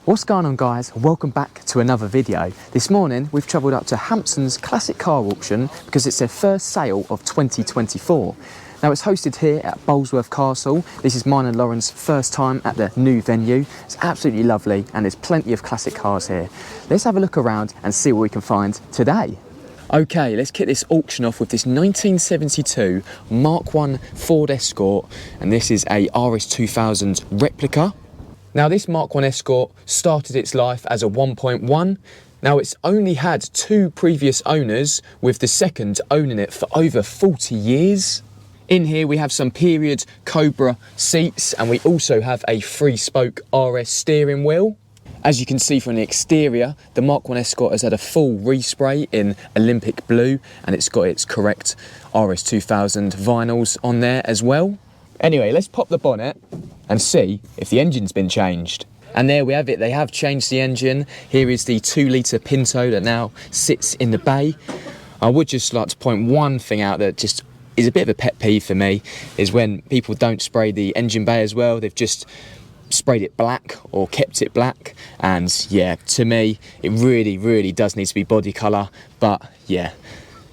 What's going on, guys? Welcome back to another video. This morning we've travelled up to Hampson's classic car auction because it's their first sale of 2024. Now it's hosted here at Bolesworth Castle. This is mine and Lauren's first time at the new venue. It's absolutely lovely and there's plenty of classic cars here. Let's have a look around and see what we can find today. Okay, let's kick this auction off with this 1972 Mark 1 Ford Escort, and this is a RS2000 replica. Now this Mark 1 Escort started its life as a 1.1. Now it's only had two previous owners, with the second owning it for over 40 years. In here we have some period Cobra seats, and we also have a 3-spoke RS steering wheel. As you can see from the exterior, the Mark 1 Escort has had a full respray in Olympic blue, and it's got its correct RS2000 vinyls on there as well. Anyway, let's pop the bonnet and see if the engine's been changed. And there we have it, they have changed the engine. Here is the 2-litre Pinto that now sits in the bay. I would just like to point one thing out that just is a bit of a pet peeve for me, is when people don't spray the engine bay as well. They've just sprayed it black or kept it black, and yeah, to me it really does need to be body colour. But yeah,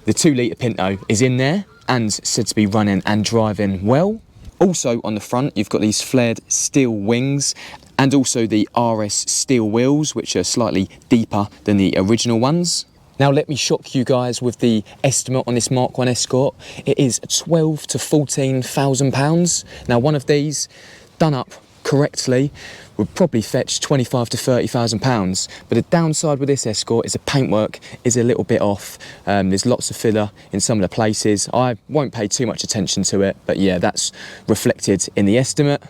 the 2-litre Pinto is in there and said to be running and driving well. Also on the front you've got these flared steel wings and also the RS steel wheels, which are slightly deeper than the original ones. Now let me shock you guys with the estimate on this Mark 1 Escort. It is £12,000 to £14,000. Now one of these done up correctly would probably fetch £25,000 to £30,000, but the downside with this Escort is the paintwork is a little bit off. There's lots of filler in some of the places. I won't pay too much attention to it, but yeah, that's reflected in the estimate.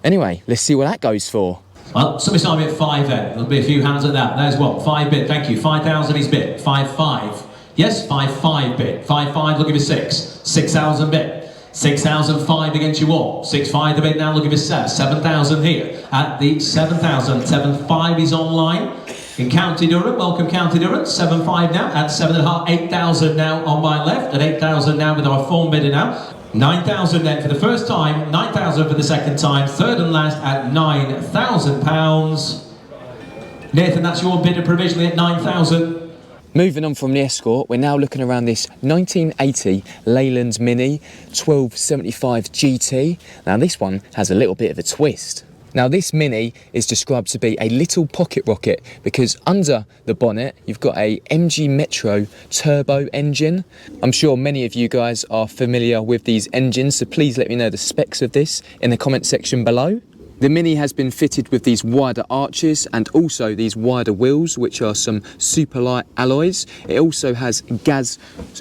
Anyway, let's see what that goes for. Well, somebody's starting at 5 then. There'll be a few hands at that. There's one. 5 bid, thank you. 5,000 is bid. 5,500. Yes, 5,500 bid. 5,500, look at 6. 6,000 bid. 6,005 against you all. 6,500 the bid now, look at 7,000 here. At the 7,000. 7,500 is online. In County Durham, welcome County Durham. 7,500 now. At 7,500. 8,000 now on my left. At 8,000 now with our form bidder now. 9,000 then for the first time. 9,000 for the second time. Third and last at £9,000. Nathan, that's your bidder provisionally at 9,000. Moving on from the Escort, we're now looking around this 1980 Leland Mini 1275 GT. Now this one has a little bit of a twist. Now this Mini is described to be a little pocket rocket because under the bonnet you've got a MG Metro turbo engine. I'm sure many of you guys are familiar with these engines, so please let me know the specs of this in the comment section below. The Mini has been fitted with these wider arches and also these wider wheels, which are some super light alloys. It also has gas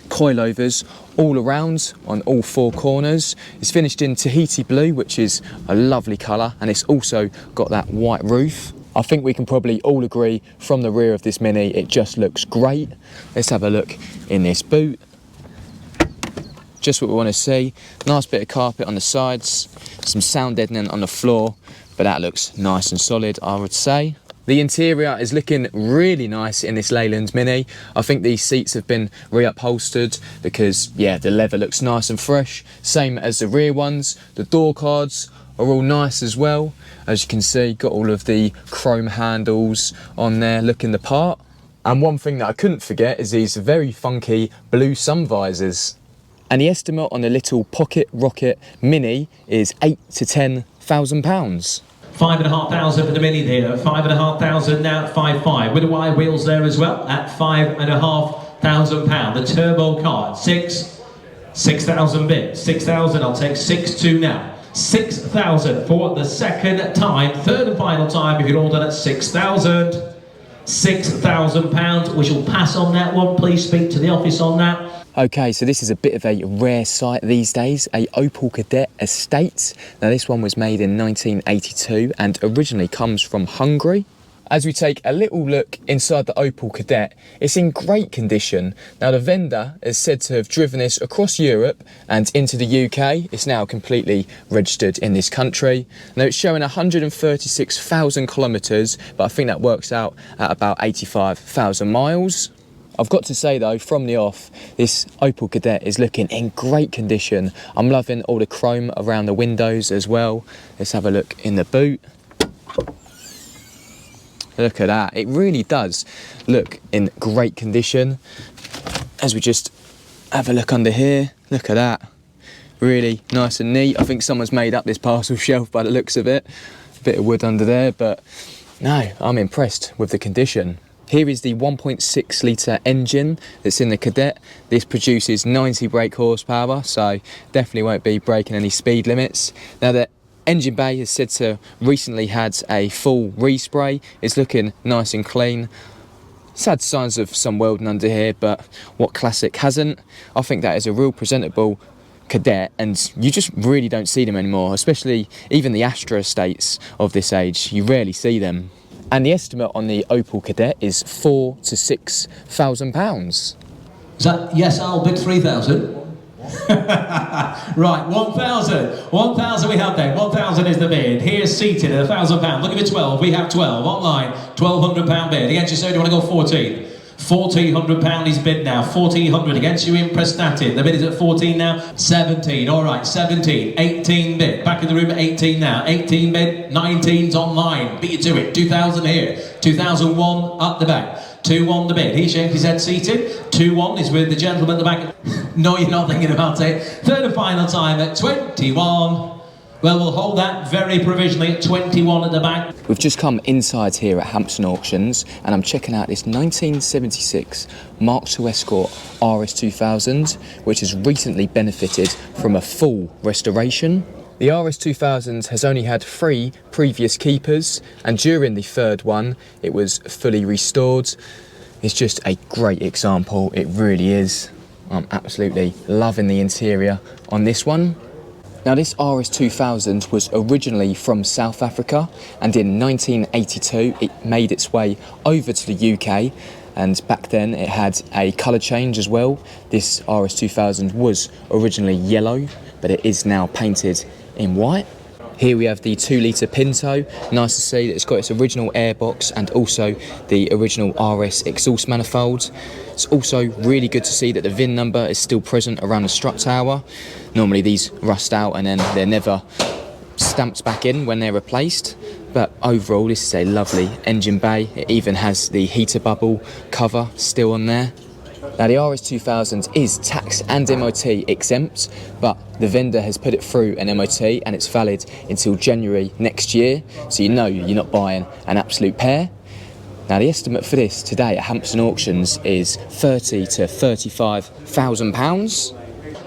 coilovers all around on all 4 corners. It's finished in Tahiti blue, which is a lovely colour, and it's also got that white roof. I think we can probably all agree from the rear of this Mini it just looks great. Let's have a look in this boot. Just what we want to see. Nice bit of carpet on the sides, some sound deadening on the floor, but that looks nice and solid, I would say. The interior is looking really nice in this Leland Mini. I think these seats have been reupholstered because, yeah, the leather looks nice and fresh, same as the rear ones. The door cards are all nice as well. As you can see, got all of the chrome handles on there, looking the part. And one thing that I couldn't forget is these very funky blue sun visors. And the estimate on the little pocket rocket Mini is £8,000 to £10,000. 5,500 for the Mini there. 5,500 now at 5,500 with the wide wheels there as well at £5,500. The turbo car 6,000 bid. 6,000. I'll take 6,200 now. 6,000 for the second time, third and final time. If you're all done at 6,000. £6,000. We shall pass on that one. Please speak to the office on that. Okay, so this is a bit of a rare sight these days, a Opal Cadet estate. Now this one was made in 1982 and originally comes from Hungary. As we take a little look inside the Opal Cadet, it's in great condition. Now the vendor is said to have driven this across Europe and into the UK. It's now completely registered in this country. Now it's showing 136,000 kilometres, but I think that works out at about 85,000 miles. I've got to say though, from the off, this Opal Cadet is looking in great condition. I'm loving all the chrome around the windows as well. Let's have a look in the boot. Look at that. It really does look in great condition. As we just have a look under here, look at that. Really nice and neat. I think someone's made up this parcel shelf by the looks of it. A bit of wood under there, but no, I'm impressed with the condition. Here is the 1.6 litre engine that's in the Cadet. This produces 90 brake horsepower, so definitely won't be breaking any speed limits. Now the engine bay is said to recently had a full respray. It's looking nice and clean. It's had signs of some welding under here, but what classic hasn't? I think that is a real presentable Cadet, and you just really don't see them anymore, especially even the Astra estates of this age. You rarely see them. And the estimate on the Opal Cadet is £4,000 to £6,000. Is that, yes, I'll bid 3,000. Right, 1,000. 1,000 we have then. 1,000 is the bid. Here's seated at £1,000. Look at the 12. We have 12. Online, £1,200 bid. Against you, sir, do you want to go 14? £1,400 is bid now. 1,400 against you in Prestatin. The bid is at 14 now. 17. All right, 17. 18 bid. Back in the room at 18 now. 18 bid. 19's online. Beat you to it. 2,000 here. 2,001 up the back. 2-1 the bid. He shakes his head seated. 2-1 is with the gentleman at the back. No, you're not thinking about it. Third and final time at 21. Well, we'll hold that very provisionally at 21 at the back. We've just come inside here at Hampson Auctions, and I'm checking out this 1976 Mark II Escort RS2000, which has recently benefited from a full restoration. The RS2000 has only had 3 previous keepers, and during the third one, it was fully restored. It's just a great example, it really is. I'm absolutely loving the interior on this one. Now this RS2000 was originally from South Africa, and in 1982 it made its way over to the UK, and back then it had a colour change as well. This RS2000 was originally yellow, but it is now painted in white. Here we have the 2 litre Pinto. Nice to see that it's got its original airbox and also the original RS exhaust manifold. It's also really good to see that the VIN number is still present around the strut tower. Normally these rust out and then they're never stamped back in when they're replaced. But overall this is a lovely engine bay. It even has the heater bubble cover still on there. Now the RS2000 is tax and MOT exempt, but the vendor has put it through an MOT and it's valid until January next year, so you know you're not buying an absolute pear. Now the estimate for this today at Hampson Auctions is £30,000 to £35,000.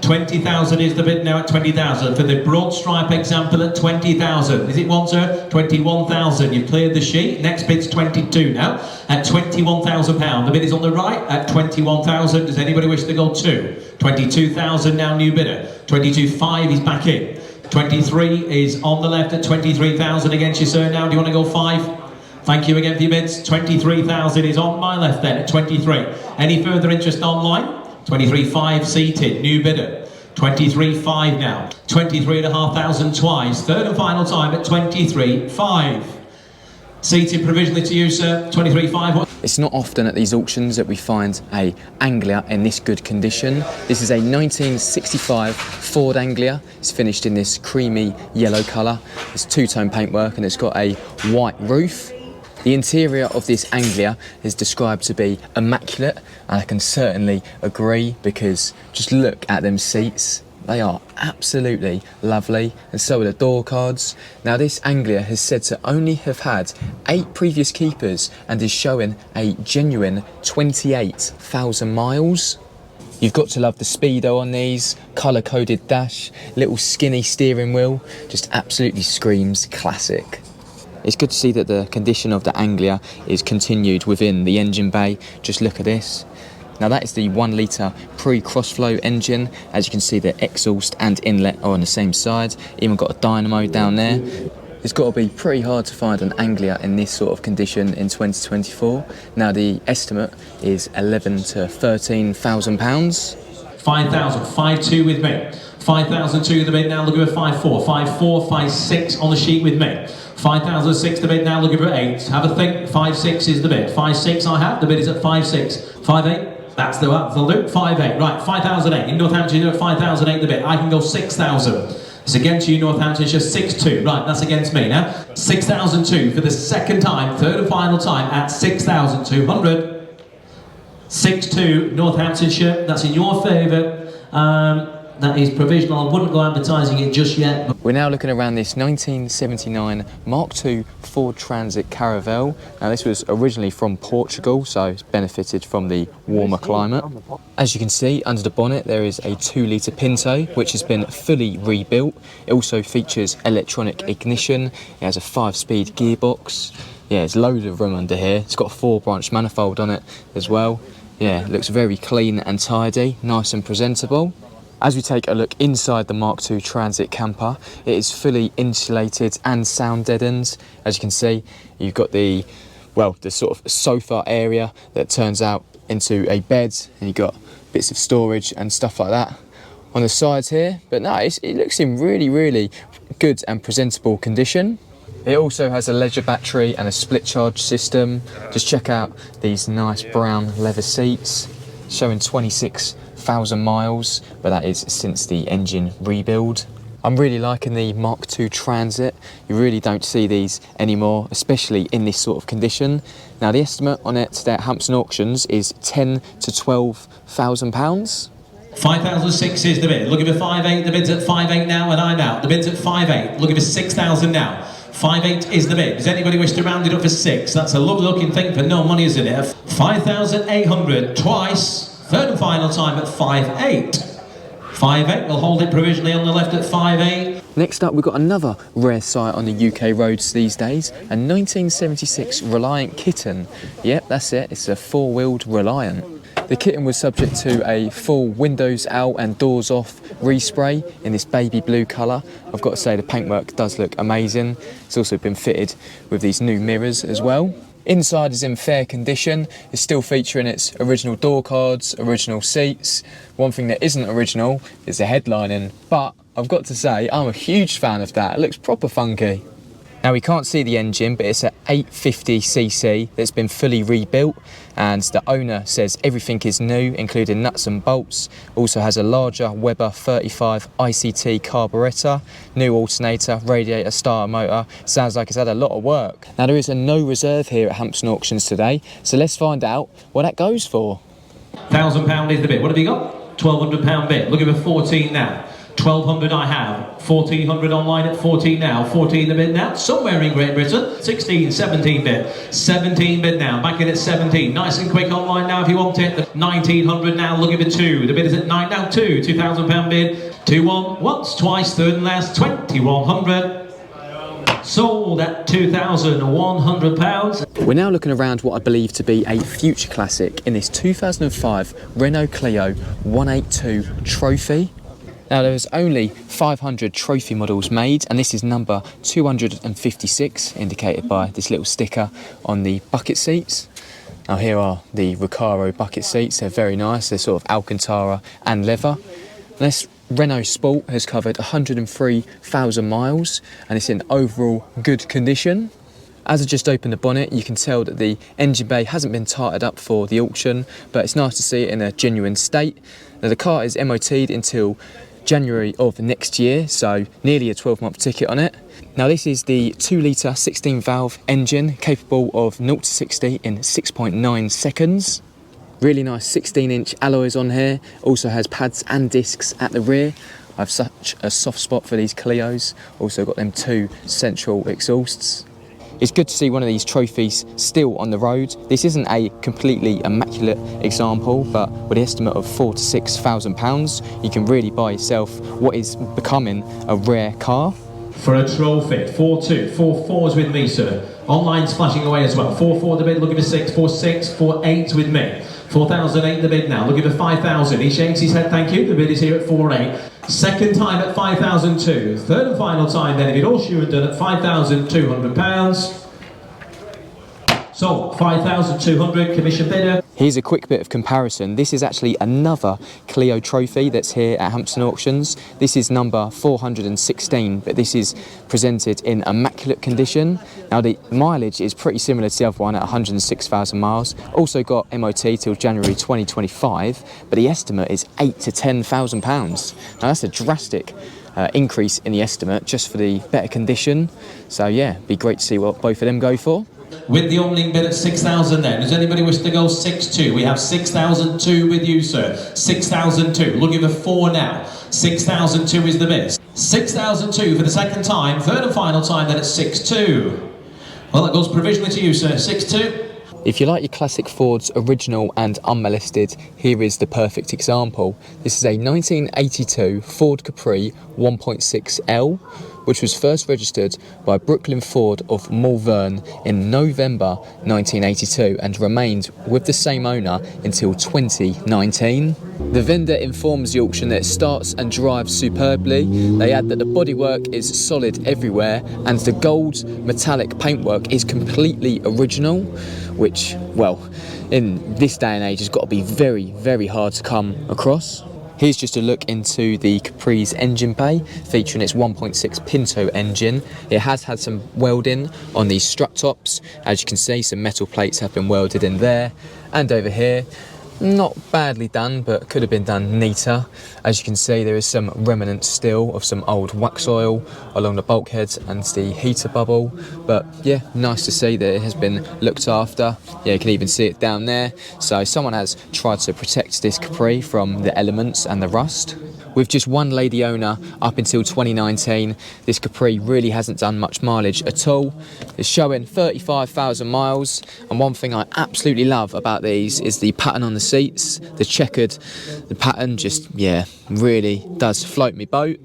20,000 is the bid now at 20,000 for the broad stripe example at 20,000. Is it one, sir? 21,000. You've cleared the sheet. Next bid's 22 now at £21,000. The bid is on the right at 21,000. Does anybody wish to go to 22,000 now? New bidder. 22.5 is back in. 23 is on the left at 23,000 against you, sir. Now do you want to go 5? Thank you again for your bids. 23,000 is on my left then at 23. Any further interest online? 23.5 seated, new bidder. 23.5 now. 23,500 twice. Third and final time at 23.5. Seated provisionally to you, sir. 23.5. It's not often at these auctions that we find a Anglia in this good condition. This is a 1965 Ford Anglia. It's finished in this creamy yellow colour. It's 2-tone paintwork and it's got a white roof. The interior of this Anglia is described to be immaculate, and I can certainly agree because just look at them seats. They are absolutely lovely, and so are the door cards. Now this Anglia is said to only have had 8 previous keepers and is showing a genuine 28,000 miles. You've got to love the speedo on these, colour-coded dash, little skinny steering wheel, just absolutely screams classic. It's good to see that the condition of the Anglia is continued within the engine bay. Just look at this. Now that is the 1 litre pre-crossflow engine. As you can see, the exhaust and inlet are on the same side. Even got a dynamo down there. It's got to be pretty hard to find an Anglia in this sort of condition in 2024. Now the estimate is £11,000 to £13,000. 5,000, 5.2 with me. 5,002 the bid now, looking for 5.4. 5.4, 5.6 on the sheet with me. 5,006 the bid now, looking for 8. Have a think. 5.6 is the bid. 5.6 I have. The bid is at 5.6. 5.8. That's the one. They'll do. 5.8. Right. 5,008 in Northampton. You do at 5,008 the bid. I can go 6,000. It's against you, Northamptonshire, 6-2. Right, that's against me now. 6,002 for the second time, third and final time at 6,200. 6-2, Northamptonshire. That's in your favour. That is provisional. I wouldn't go advertising it just yet. We're now looking around this 1979 Mark II Ford Transit Caravelle. Now this was originally from Portugal, so it's benefited from the warmer climate. As you can see, under the bonnet there is a 2-litre Pinto, which has been fully rebuilt. It also features electronic ignition. It has a 5-speed gearbox. Yeah, there's loads of room under here. It's got a 4-branch manifold on it as well. Yeah, it looks very clean and tidy, nice and presentable. As we take a look inside the Mark II Transit camper, it is fully insulated and sound deadened. As you can see, you've got the sort of sofa area that turns out into a bed, and you've got bits of storage and stuff like that on the sides here. But no, it looks in really, really good and presentable condition. It also has a leisure battery and a split charge system. Just check out these nice brown leather seats, showing 26,000 miles, but that is since the engine rebuild. I'm really liking the Mark II Transit. You really don't see these anymore, especially in this sort of condition. Now the estimate on it today at Hampson Auctions is £10,000 to £12,000. 5,006 is the bid. Looking for 5.8. The bid's at 5.8 now, and I'm out. The bid's at 5.8. Looking for 6,000 now. 5.8 is the bid. Does anybody wish to round it up for 6? That's a lovely looking thing for no money, isn't it? 5,800 twice. Third and final time at 5.8. 5.8, we'll hold it provisionally on the left at 5.8. Next up, we've got another rare sight on the UK roads these days, a 1976 Reliant Kitten. Yep, that's it, it's a 4-wheeled Reliant. The Kitten was subject to a full windows out and doors off respray in this baby blue colour. I've got to say the paintwork does look amazing. It's also been fitted with these new mirrors as well. Inside is in fair condition. It's still featuring its original door cards, original seats. One thing that isn't original is the headlining, but I've got to say I'm a huge fan of that. It looks proper funky. Now we can't see the engine, but it's an 850cc that's been fully rebuilt, and the owner says everything is new, including nuts and bolts. Also has a larger Weber 35 ICT carburettor, new alternator, radiator, starter motor. Sounds like it's had a lot of work. Now there is a no reserve here at Hampson Auctions today, so let's find out what that goes for. £1,000 is the bid. What have you got? £1,200 bid. Looking for 14 now. 1,200 I have, 1,400 online at 14 now, 14 the bid now, somewhere in Great Britain, 16, 17 bid, 17 bid now, back in at 17, nice and quick online now if you want it, 1,900 now, looking for 2, the bid is at 9 now, 2, £2,000 bid, 2-1, once, twice, third and last, 2,100. Sold at £2,100. We're now looking around what I believe to be a future classic in this 2005 Renault Clio 182 Trophy. Now there's only 500 trophy models made, and this is number 256, indicated by this little sticker on the bucket seats. Now here are the Recaro bucket seats. They're very nice. They're sort of Alcantara and leather. This Renault Sport has covered 103,000 miles, and it's in overall good condition. As I just opened the bonnet, you can tell that the engine bay hasn't been tightened up for the auction, but it's nice to see it in a genuine state. Now the car is MOT'd until January of next year, so nearly a 12-month ticket on it. Now this is the 2-litre 16-valve engine, capable of 0 to 60 in 6.9 seconds. Really nice 16-inch alloys on here. Also has pads and discs at the rear. I have such a soft spot for these Clios. Also got them 2 central exhausts. It's good to see one of these trophies still on the road. This isn't a completely immaculate example, but with an estimate of £4,000 to £6,000, you can really buy yourself what is becoming a rare car. For a trophy, 4-2, 4-4s with me, sir. Online's flashing away as well. 4-4 the bid, looking for 6, 4-6, 4-8 with me. 4,008 the bid now, looking for 5,000. He shakes his head, thank you. The bid is here at 4.8. Second time at 5,002. Third and final time then, if it all sure and done, at £5,200. So, 5,200 commission bidder. Here's a quick bit of comparison. This is actually another Clio trophy that's here at Hampson Auctions. This is number 416, but this is presented in immaculate condition. Now the mileage is pretty similar to the other one at 106,000 miles. Also got MOT till January 2025, but the estimate is £8,000 to £10,000. Now that's a drastic increase in the estimate just for the better condition. So yeah, be great to see what both of them go for. With the opening bid at 6,000 then. Does anybody wish to go 6,200? We have 6,002 with you, sir. 6,002. Looking for 4 now. 6,002 is the bid. 6,002 for the second time. Third and final time then at 6,200. Well, that goes provisionally to you, sir. 6,200. If you like your classic Fords original and unmolested, here is the perfect example. This is a 1982 Ford Capri 1.6L, which was first registered by Brooklyn Ford of Malvern in November 1982 and remained with the same owner until 2019. The vendor informs the auction that it starts and drives superbly. They add that the bodywork is solid everywhere and the gold metallic paintwork is completely original, which, well, in this day and age has got to be very, very hard to come across. Here's just a look into the Capri's engine bay, featuring its 1.6 Pinto engine. It has had some welding on these strut tops. As you can see, some metal plates have been welded in there. And over here, not badly done, but could have been done neater. As you can see, there is some remnants still of some old wax oil along the bulkheads and the heater bubble. But yeah, nice to see that it has been looked after. Yeah, you can even see it down there. So someone has tried to protect this Capri from the elements and the rust. With just one lady owner up until 2019, this Capri really hasn't done much mileage at all. It's showing 35,000 miles, and one thing I absolutely love about these is the pattern on the seats, the checkered, the pattern just, yeah, really does float me boat.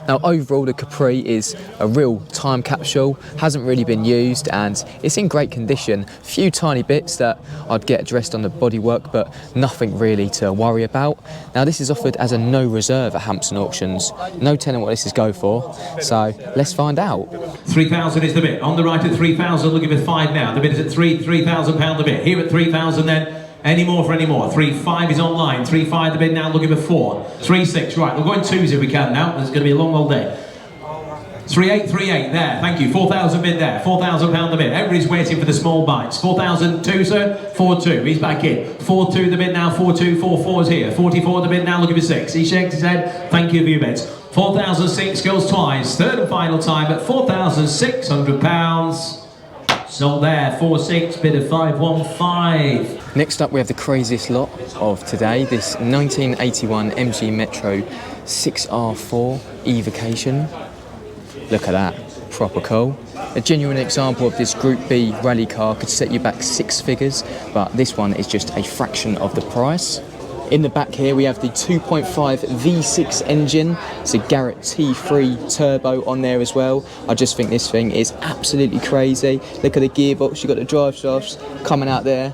Now overall the Capri is a real time capsule, hasn't really been used and it's in great condition. Few tiny bits that I'd get addressed on the bodywork, but nothing really to worry about. Now this is offered as a no reserve at Hampson Auctions. No telling what this is go for, so let's find out. 3,000 is the bid. On the right at 3,000, looking for 5 now. The bid is at £3,000 the bid. Here at 3,000 then. Any more for any more? 3,500 is online. 3,500 the bid now, looking for 4. 3,600, right, we'll go in twos if we can now. It's going to be a long old day. 3,838 there, thank you. 4,000 bid there, £4,000 the bid. Everybody's waiting for the small bites. 4,002, sir. 4,200, he's back in. 4,200 the bid now, 4,200, 4,400 is here. 44 the bid now, looking for 6. He shakes his head, thank you for your bids. 4,006 goes twice. Third and final time at £4,600. Sold there, 4,600, bid of 515. Next up we have the craziest lot of today, this 1981 MG Metro 6R4 E-Vocation. Look at that, proper cool. A genuine example of this Group B rally car could set you back 6 figures, but this one is just a fraction of the price. In the back here we have the 2.5 V6 engine. It's a Garrett T3 turbo on there as well. I just think this thing is absolutely crazy. Look at the gearbox, you've got the drive shafts coming out there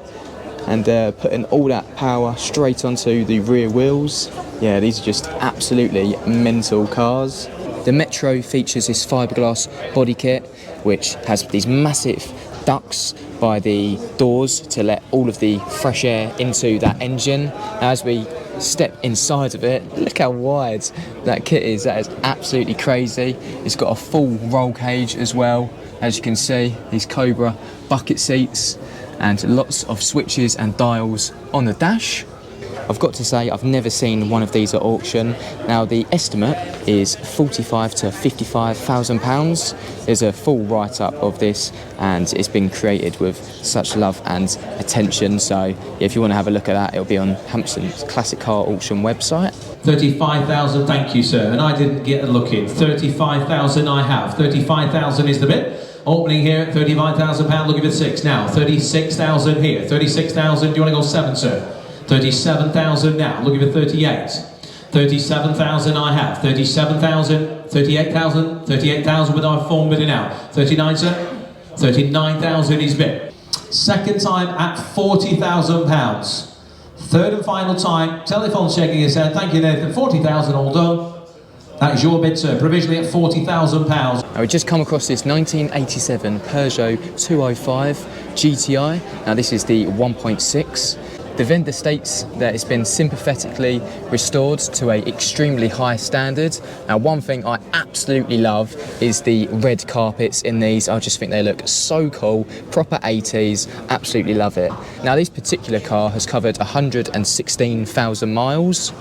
and putting all that power straight onto the rear wheels. Yeah, these are just absolutely mental cars. The Metro features this fiberglass body kit, which has these massive ducts by the doors to let all of the fresh air into that engine. Now, as we step inside of it, look how wide that kit is. That is absolutely crazy. It's got a full roll cage as well. As you can see, these Cobra bucket seats and lots of switches and dials on the dash. I've got to say, I've never seen one of these at auction. Now, the estimate is £45,000 to £55,000. There's a full write-up of this, and it's been created with such love and attention. So, if you want to have a look at that, it'll be on Hampson's Classic Car Auction website. 35,000, thank you, sir. And I didn't get a look in. 35,000 I have. 35,000 is the bid. Opening here at £35,000, looking for 6 now. 36,000 here. 36,000, do you want to go 7, sir? 37,000 now, looking for 38. 37,000 I have. 37,000, 38,000, 38,000 with our phone bidding now. 39, sir? 39,000 is bid. Second time at £40,000. Third and final time, telephone shaking his head. Thank you, Nathan. 40,000 all done. That is your bid, sir, provisionally at £40,000. Now, we just come across this 1987 Peugeot 205 GTI. Now, this is the 1.6. The vendor states that it's been sympathetically restored to an extremely high standard. Now, one thing I absolutely love is the red carpets in these. I just think they look so cool, proper 80s, absolutely love it. Now, this particular car has covered 116,000 miles.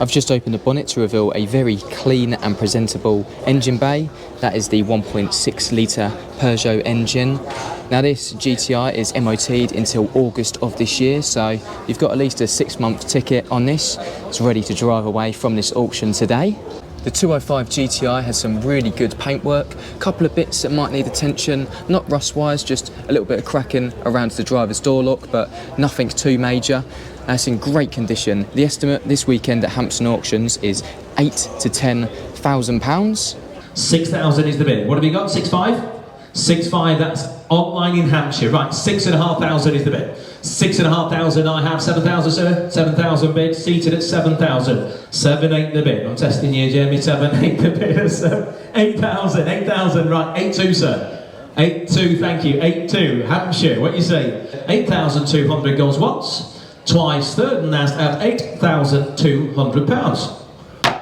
I've just opened the bonnet to reveal a very clean and presentable engine bay. That is the 1.6 litre Peugeot engine. Now this GTI is MOT'd until August of this year, so you've got at least a 6-month ticket on this. It's ready to drive away from this auction today. The 205 GTI has some really good paintwork, a couple of bits that might need attention, not rust-wise, just a little bit of cracking around the driver's door lock, but nothing too major. It's in great condition. The estimate this weekend at Hampson Auctions is £8,000 to £10,000. 6,000 is the bid. What have you got? 6,500? 6,500, that's online in Hampshire. Right, 6,500 is the bid. 6,500 I have. 7,000, sir. 7,000 bid. Seated at 7,000. 7,800 the bid. I'm testing you, Jeremy. 7,800 the bid. 8,000. 8,000. Right, 8,200, sir. 8,200, thank you. 8,200. Hampshire, what you say? 8,200 goes once, twice, third, and last at £8,200.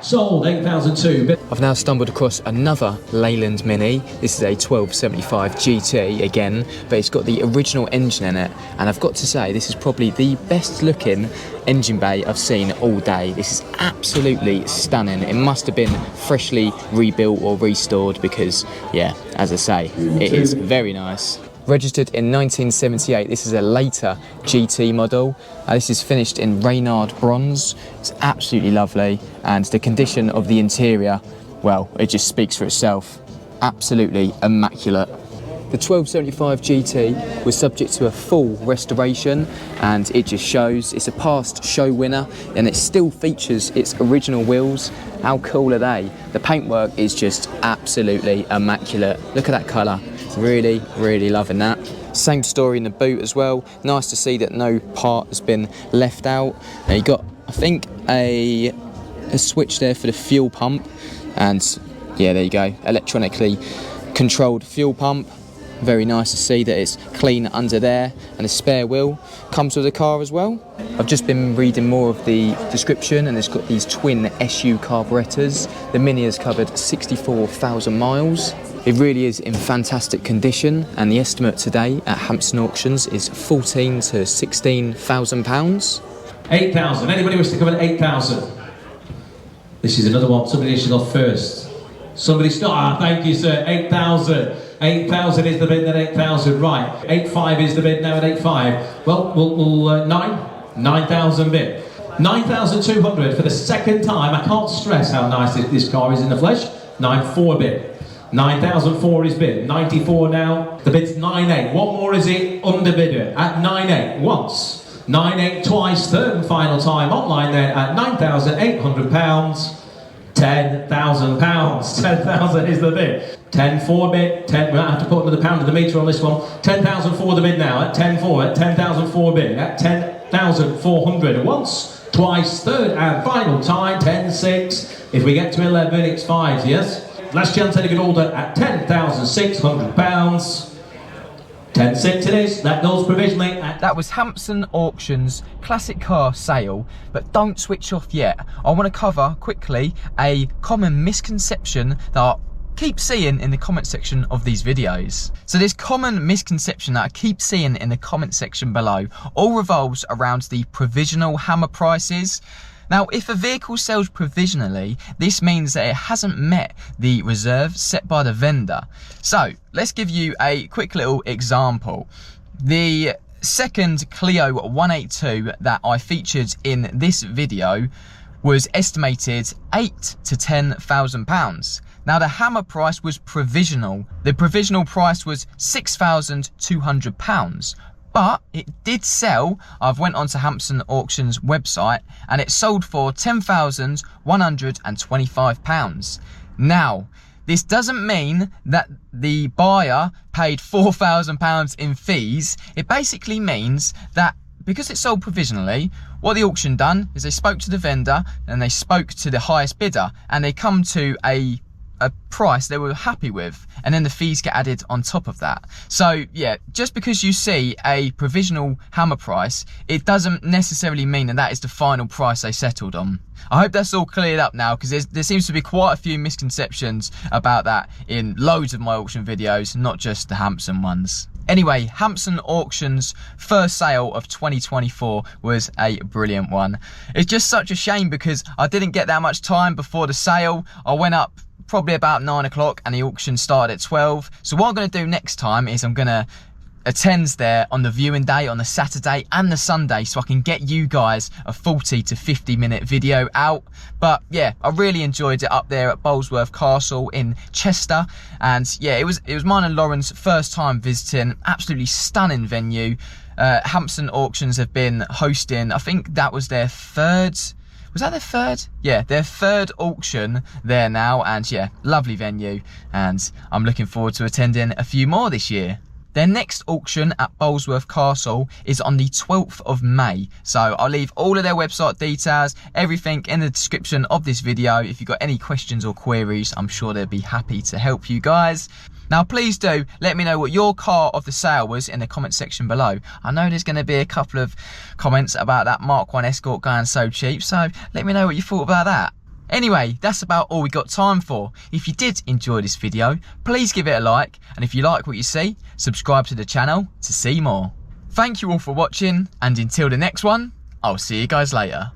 Sold, 8,200. I've now stumbled across another Leland Mini. This is a 1275 GT again, but it's got the original engine in it, and I've got to say this is probably the best looking engine bay I've seen all day. This is absolutely stunning. It must have been freshly rebuilt or restored because, yeah, as I say, it is very nice. Registered in 1978, this is a later GT model. This is finished in Reynard bronze. It's absolutely lovely, and the condition of the interior, well, it just speaks for itself. Absolutely immaculate. The 1275 GT was subject to a full restoration, and it just shows it's a past show winner, and it still features its original wheels. How cool are they? The paintwork is just absolutely immaculate. Look at that colour. Really, really loving that. Same story in the boot as well. Nice to see that no part has been left out. Now you got, I think, a switch there for the fuel pump, and yeah, there you go, electronically controlled fuel pump. Very nice to see that it's clean under there, and a spare wheel comes with the car as well. I've just been reading more of the description, and it's got these twin SU carburetors. The Mini has covered 64,000 miles. It really is in fantastic condition, and the estimate today at Hampson Auctions is £14,000 to £16,000. 8,000. Anybody wish to come at 8,000? This is another one. Somebody should go first. Somebody start. Ah, thank you, sir. 8,000. 8,000 is the bid at 8,000. Right. 8,500 is the bid now at 8,500. Well, we'll 9,000 bid. 9,200 for the second time. I can't stress how nice this car is in the flesh. 9,400 bid. 9,004 is bid. 94 now. The bid's 9,800. What more is it underbidder at 9,800 once. 9,800 twice. Third and final time online then at £9,800. £10,000. 10,000 is the bid. 10,400 bid. 10. We might have to put another pound to the meter on this one. 10,004 the bid now at 10,400. At 10,004 bid at 10,400 once, twice, third and final time 10,600. If we get to 11, it's 5. Yes. Last chance to get older at £10,600. 10,600 it is. That goes provisionally. That was Hampson Auctions classic car sale, but don't switch off yet. I want to cover quickly a common misconception that I keep seeing in the comment section of these videos. So this common misconception that I keep seeing in the comment section below all revolves around the provisional hammer prices. Now, if a vehicle sells provisionally, this means that it hasn't met the reserve set by the vendor. So, let's give you a quick little example. The second Clio 182 that I featured in this video was estimated £8,000 to £10,000. Now, the hammer price was provisional. The provisional price was £6,200. But it did sell. I've went onto Hampson Auctions website and it sold for £10,125. Now, this doesn't mean that the buyer paid £4,000 in fees. It basically means that because it sold provisionally, what the auction done is they spoke to the vendor and they spoke to the highest bidder, and they come to a price they were happy with, and then the fees get added on top of that. So yeah, just because you see a provisional hammer price, it doesn't necessarily mean that that is the final price they settled on. I hope that's all cleared up now, because there seems to be quite a few misconceptions about that in loads of my auction videos, not just the Hampson ones. Anyway, Hampson Auctions' first sale of 2024 was a brilliant one. It's just such a shame because I didn't get that much time before the sale. I went up probably about 9 o'clock and the auction started at 12. So what I'm going to do next time is I'm going to attend there on the viewing day on the Saturday and the Sunday so I can get you guys a 40 to 50 minute video out. But yeah, I really enjoyed it up there at Bolesworth Castle in Cheshire, and yeah, it was mine and Lauren's first time visiting. Absolutely stunning venue. Hampson Auctions have been hosting, I think that was their third. Was that their third? Yeah, their third auction there now, and yeah, lovely venue, and I'm looking forward to attending a few more this year. Their next auction at Bolesworth Castle is on the 12th of May. So I'll leave all of their website details, everything in the description of this video. If you've got any questions or queries, I'm sure they'll be happy to help you guys. Now please do let me know what your car of the sale was in the comment section below. I know there's going to be a couple of comments about that Mark 1 Escort going so cheap, so let me know what you thought about that. Anyway, that's about all we got time for. If you did enjoy this video, please give it a like, and if you like what you see, subscribe to the channel to see more. Thank you all for watching, and until the next one, I'll see you guys later.